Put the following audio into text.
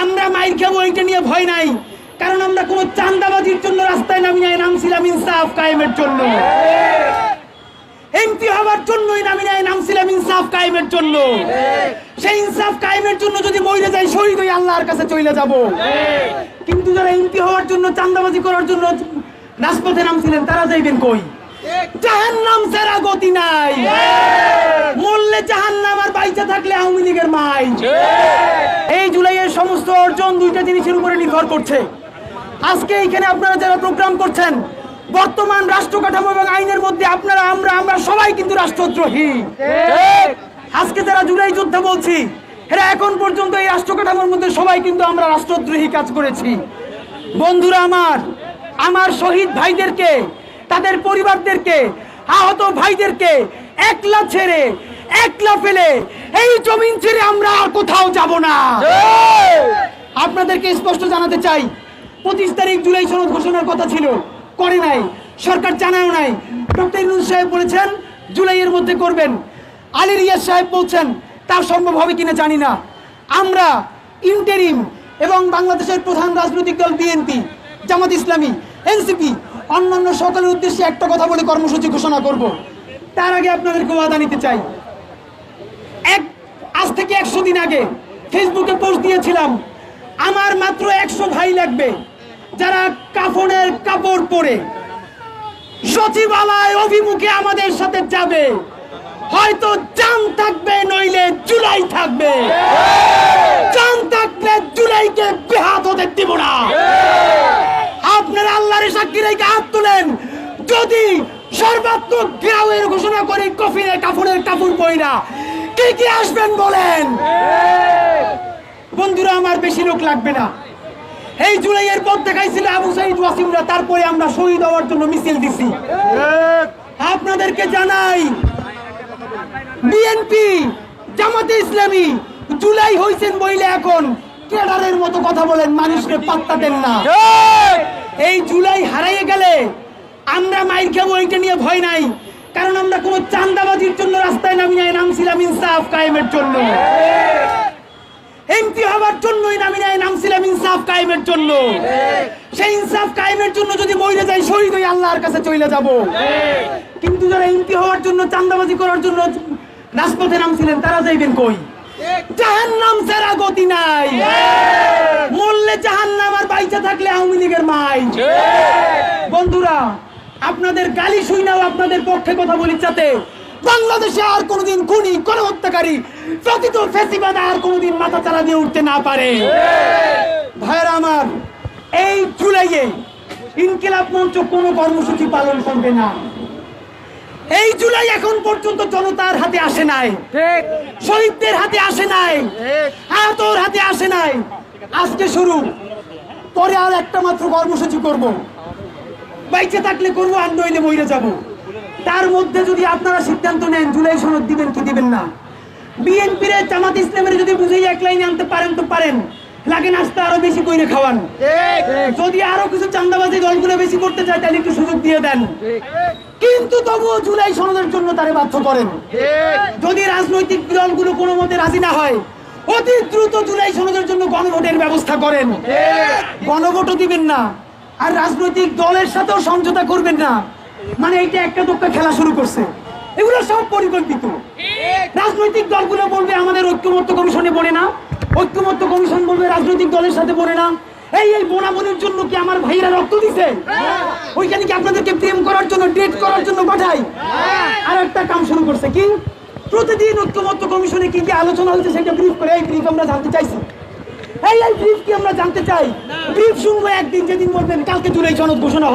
আমরা মাইর খাবো এইটা নিয়ে ভয় নাই, কারণ আমরা কোনো চাঁদাবাজির জন্য রাস্তায় নামি নাই, নামছিলাম ইনসাফ কায়েমের জন্য। এমপি হওয়ার জন্যই নামি নাই, নামছিলাম ইনসাফ কায়েমের জন্য। সেই ইনসাফ কায়েমের জন্য যদি মরে যাই, শহীদ হয়ে আল্লাহর কাছে চলে যাব। কিন্তু যারা এমপি হওয়ার জন্য, চাঁদাবাজি করার জন্য রাজপথে নামছিলেন, তারা যাইবেন কই? জাহান্নাম ছাড়া গতি নাই। মরলে জাহান্নাম, আর বাইচা থাকলে আওয়ামী লীগের মাই। এই জুলাইয়ের সমস্ত অর্জন দুইটা জিনিসের উপরে নির্ভর করছে। আজকে এখানে আপনারা যারা প্রোগ্রাম করছেন, বর্তমান রাষ্ট্র কাঠামো এবং আইনের মধ্যে আপনারা, আমরা সবাই কিন্তু রাষ্ট্রদ্রোহী। আজকে যারা জুলাই যোদ্ধা বলছি, এরা এখন পর্যন্ত এই রাষ্ট্র কাঠামোর মধ্যে সবাই কিন্তু আমরা রাষ্ট্রদ্রোহী কাজ করেছি। বন্ধুরা আমার শহীদ ভাইদেরকে, তাদের পরিবারদেরকে, আহত ভাইদেরকে একলা ছেড়ে, একলা ফেলে এই জমিন ছেড়ে আমরা আর কোথাও যাব না। আপনাদেরকে স্পষ্ট জানাতে চাই, 25 তারিখ জুলাই সনদ ঘোষণার কথা ছিল, করে নাই, সরকার জানাও নাই। ডক্টর ইউনূস সাহেব বলেছেন জুলাইয়ের মধ্যে করবেন। আলী রিয়াজ সাহেব বলছেন তা সম্ভব হবে কিনা জানি না। আমরা ইন্টারিম এবং বাংলাদেশের প্রধান রাজনৈতিক দল বিএনপি, জামাত ইসলামী, এনসিপি, অন্যান্য সকলের উদ্দেশ্যে একটা কথা বলে কর্মসূচি ঘোষণা করব। তার আগে আপনাদেরকে ওয়াদা নিতে চাই, আজ থেকে 100 দিন আগে ফেসবুকে পোস্ট দিয়েছিলাম, আমার মাত্র 100 ভাই লাগবে যারা কাফনের কাপড় পরে সচিবালয় অভিমুখে আমাদের সাথে যাবে। হয়তো জান থাকবে, নইলে জুলাই থাকবে। জান থাকলে জুলাইকে বেহাত হতে দিব না। আপনারা আল্লাহর সাক্ষী রেখে হাত তুলেন, যদি সর্বাত্মক ঘেরাওয়ের ঘোষণা করি কাফনের কাপড় পরি কে কে আসবেন বলেন? বন্ধুরা আমার, বেশি লোক লাগবে না। এই জুলাইয়ের পথ দেখাইছিল আবু সাইদ ওয়াসিমরা, তারপরে আমরা শহীদ হওয়ার জন্য মিছিল দিছি। আপনাদেরকে জানাই, বিএনপি, জামাতে ইসলামী জুলাই হইছেন বইলে এখন ক্যাডারের মতো কথা বলেন, মানুষকে পাত্তা দেন না। এই জুলাই হারাইয়ে গেলে আমরা মাইর খাবো এইটা নিয়ে ভয় নাই, কারণ আমরা কোনো চাঁদাবাজির জন্য রাস্তায় নামি নাই, নামছিলাম ইনসাফ কায়েমের জন্য। এমপি হওয়ার জন্যই নামি নাই, নামছিলাম ইনসাফ কায়েমের জন্য। সেই ইনসাফ কায়েমের জন্য যদি মরে যাই, শহীদ হয়ে আল্লাহর কাছে চলে যাব। কিন্তু যারা এমপি হওয়ার জন্য, চাঁদাবাজি করার জন্য রাজপথে নামছিলেন, তারা যাইবেন কই? জাহান্নাম ছাড়া গতি নাই। মরলে জাহান্নাম, আর বাইচা থাকলে আওয়ামী লীগের মাই। বন্ধুরা, আপনাদের গালি শুইনাও আপনাদের পক্ষে কথা বলি, যাতে বাংলাদেশে আর কোনোদিন খুনি, গণহত্যাকারী, প্রতিত ফ্যাসিবাদ আর কোনোদিন মাথা চালা দিয়ে উঠতে না পারে। ভাইরা আমার, এই জুলাইয়ে ইনকিলাব মঞ্চ কোনো কর্মসূচি পালন করবে না। এই জুলাই এখন পর্যন্ত জনতার হাতে আসে নাই, শহীদদের হাতে আসে নাই, আহতর হাতে আসে নাই। আজকে শুরু, পরে আর একটা মাত্র কর্মসূচি করব। বাইচে থাকলে করবো, আর নইলে মরে যাব। তার মধ্যে যদি আপনারা সিদ্ধান্ত নেন জুলাই সনদ দিবেন কি দিবেন না, বিএনপির, জামাত ইসলামের যদি বুঝেই এক লাইনে আনতে পারেন তো পারেন, লাগে নাস্তা আরো বেশি করে খাওয়ান। যদি আরো কিছু চাঁদাবাজি দলগুলো বেশি করতে চায়, তাহলে একটু সুযোগ দিয়ে দেন। কিন্তু তবুও জুলাই সনদের জন্য তারে বাধ্য করেন। যদি রাজনৈতিক দলগুলো কোনো মতে রাজি না হয়, অতি দ্রুত জুলাই সনদের জন্য গণভোটের ব্যবস্থা করেন। গণভোটও দিবেন না, আর রাজনৈতিক দলের সাথেও সমঝোতা করবেন না। মানে এইটা একটা দোক্কা খেলা শুরু করছে। এগুলো সব পরিকল্পিত। রাজনৈতিক দলগুলো বলবে আমাদের ঐক্যমত্য কমিশনে পড়ে না, ঐক্যমত্য কমিশন বলবে রাজনৈতিক দলের সাথে পড়ে না। এই বোনাবনির জন্য কি আমার ভাইরা রক্ত দিছে? ওইখানে কি আপনাদেরকে প্রেম করার জন্য, ডেট করার জন্য পাঠাই? আর একটা কাম শুরু করছে কি, প্রতিদিন ঐক্যমত্য কমিশনে কি কি আলোচনা হয়েছে সেটা ব্রিফ করে, এই ব্রিফ আমরা জানতে চাইছি। এই ব্রিফ কি আমরা জানতে চাই? ব্রিফ শুনবো একদিন, যেদিন বলবেন কালকে জুলাই সনদ ঘোষণা হবে।